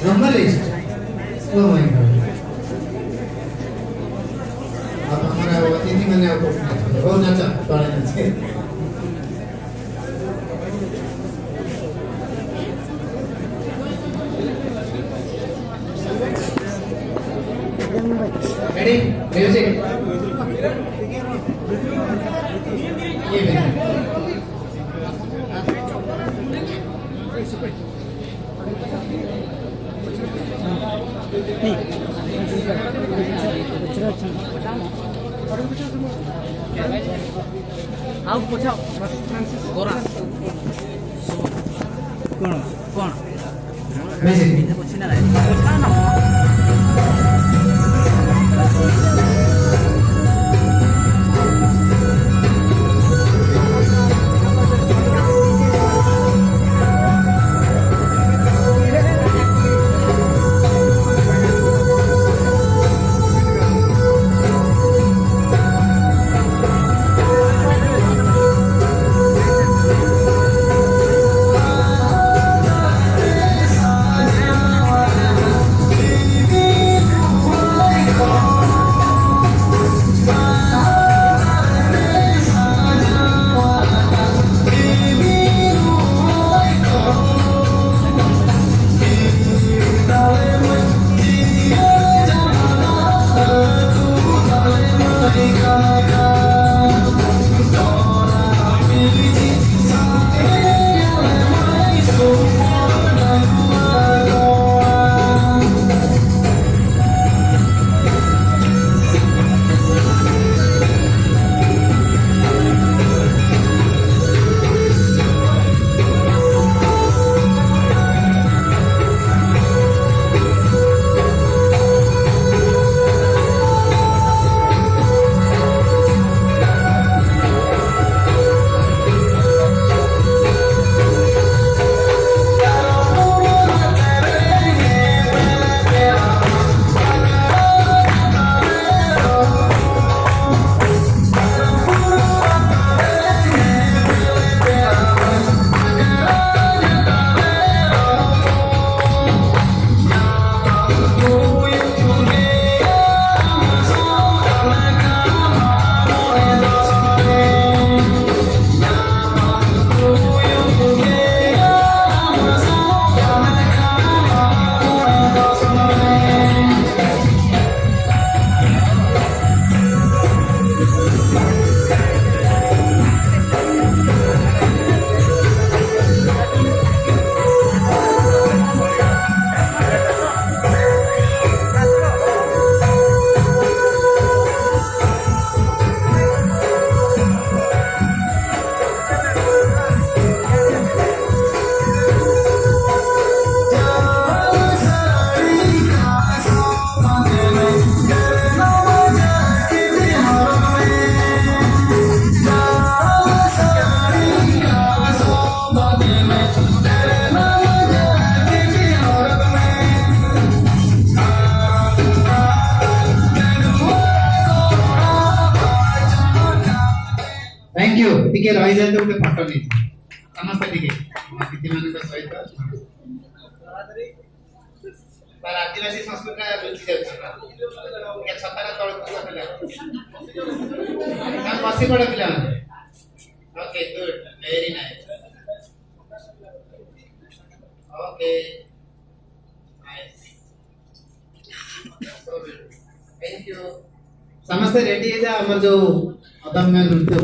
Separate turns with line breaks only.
Novelist. Oh my God. अब हमारा वो अतिथि मैंने आपको बहुत नाचा तोड़े नाचे ready music ये
ଆଉ ପଛାଅ ଗୋରା କଣ କଣ
music
ଅଛି ନା ନାହିଁ
थैंक यू टिके रही जाते गोटे फटो नहीं समस्त टिके अतिथि मान सहित पर आदिवासी संस्कृति लुचि जाए छतार तल बसी पड़े पिला okay good very nice okay nice thank you समस्त रेडी है जा हमर जो अदम्य नृत्य